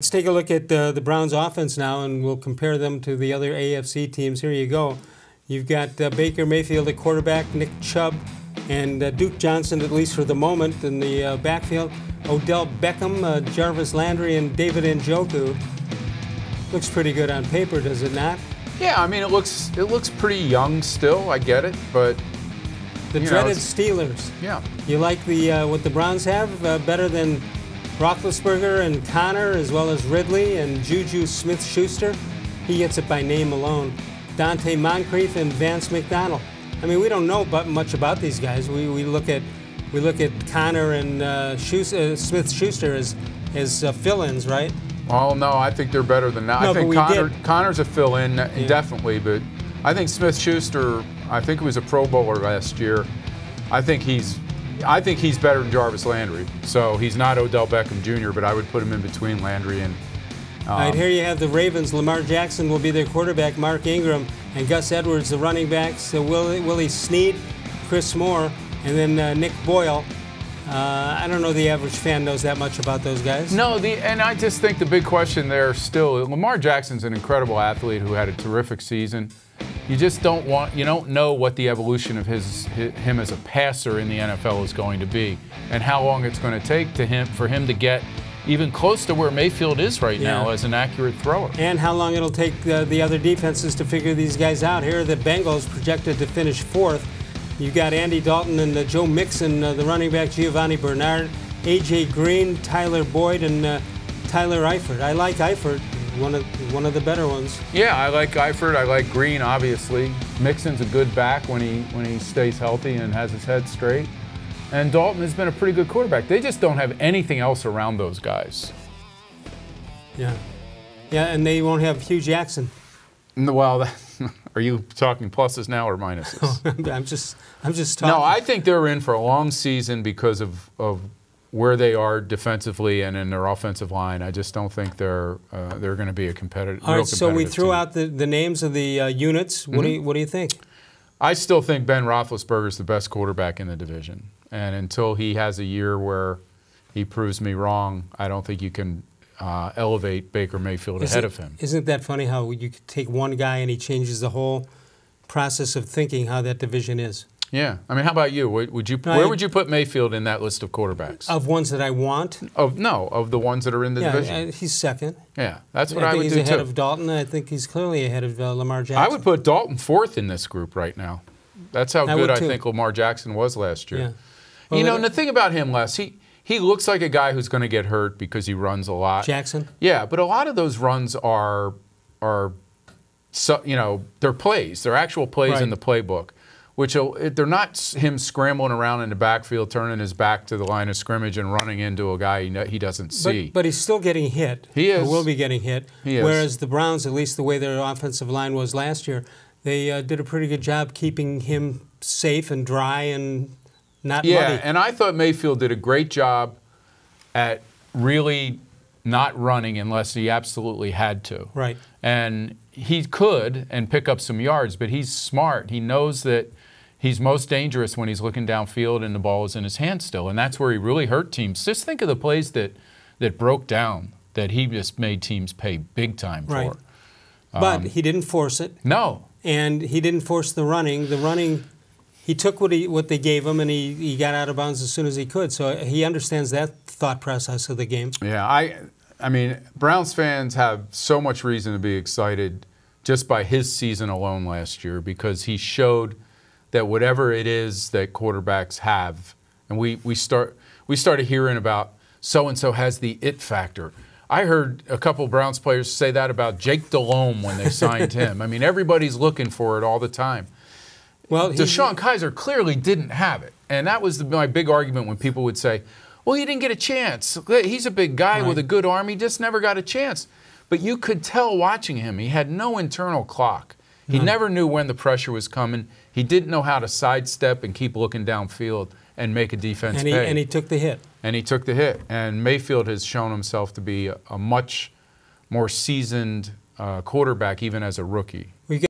Let's take a look at the Browns' offense now, and we'll compare them to the other AFC teams. Here you go. You've got Baker Mayfield at quarterback, Nick Chubb, and Duke Johnson, at least for the moment, in the backfield. Odell Beckham, Jarvis Landry, and David Njoku. Looks pretty good on paper, does it not? Yeah, I mean, it looks pretty young still. I get it, but the dreaded Steelers. Yeah. You like the what the Browns have better than Roethlisberger and Connor, as well as Ridley and Juju Smith-Schuster? He gets it by name alone. Dante Moncrief and Vance McDonald. I mean, we don't know much about these guys. We look at Connor and Smith-Schuster as fill-ins, right? Well, no, I think they're better than that. No, I think Connor's a fill-in, definitely, but I think Smith-Schuster, I think he was a Pro Bowler last year. I think he's better than Jarvis Landry. So he's not Odell Beckham Jr., but I would put him in between Landry and. All right, here you have the Ravens. Lamar Jackson will be their quarterback. Mark Ingram and Gus Edwards, the running backs. So Willie Snead, Chris Moore, and then Nick Boyle. I don't know the average fan knows that much about those guys. No, and I just think the big question there still, Lamar Jackson's an incredible athlete who had a terrific season. You just don't know what the evolution of him as a passer in the NFL is going to be, and how long it's going to take for him to get even close to where Mayfield is right now as an accurate thrower. And how long it'll take the other defenses to figure these guys out. Here are the Bengals projected to finish 4th. You've got Andy Dalton and Joe Mixon, the running back, Giovanni Bernard, A.J. Green, Tyler Boyd, and Tyler Eifert. I like Eifert, one of the better ones. Yeah, I like Eifert. I like Green, obviously. Mixon's a good back when he stays healthy and has his head straight. And Dalton has been a pretty good quarterback. They just don't have anything else around those guys. Yeah. Yeah, and they won't have Hugh Jackson. Well, are you talking pluses now or minuses? I'm just talking. No, I think they're in for a long season because of where they are defensively and in their offensive line. I just don't think they're going to be a competitive. All right, so we threw out the names of the units. What do you think? I still think Ben Roethlisberger is the best quarterback in the division, and until he has a year where he proves me wrong, I don't think you can elevate Baker Mayfield ahead of him. Isn't that funny how you could take one guy and he changes the whole process of thinking how that division is? Yeah. I mean, how about you? Where would you put Mayfield in that list of quarterbacks? Of ones that I want? Of the ones that are in the division. He's second. Yeah, that's what I would do too. I think he's ahead of Dalton. I think he's clearly ahead of Lamar Jackson. I would put Dalton 4th in this group right now. That's how good I think Lamar Jackson was last year. Yeah. Well, you know, and the thing about him, Les, he looks like a guy who's going to get hurt because he runs a lot. Jackson? Yeah, but a lot of those runs are they're plays. They're actual plays in the playbook, which they're not him scrambling around in the backfield, turning his back to the line of scrimmage and running into a guy he doesn't see. But he's still getting hit. He is. Or will be getting hit. He is. Whereas the Browns, at least the way their offensive line was last year, they did a pretty good job keeping him safe and dry and not muddy. Yeah, and I thought Mayfield did a great job at really not running unless he absolutely had to. Right. And he could and pick up some yards, but he's smart. He knows that he's most dangerous when he's looking downfield and the ball is in his hand still, and that's where he really hurt teams. Just think of the plays that broke down that he just made teams pay big time for. But he didn't force it. No. And he didn't force the running. The running, he took what they gave him, and he got out of bounds as soon as he could. So he understands that thought process of the game. Yeah, I mean, Browns fans have so much reason to be excited just by his season alone last year, because he showed that whatever it is that quarterbacks have, and we started hearing about so-and-so has the it factor. I heard a couple of Browns players say that about Jake Delhomme when they signed him. I mean, everybody's looking for it all the time. Well, DeShone Kizer clearly didn't have it, and that was my big argument when people would say, well, he didn't get a chance. He's a big guy with a good arm. He just never got a chance. But you could tell watching him, he had no internal clock. He never knew when the pressure was coming. He didn't know how to sidestep and keep looking downfield and make a defense pay. And he took the hit. And he took the hit. And Mayfield has shown himself to be a much more seasoned quarterback, even as a rookie.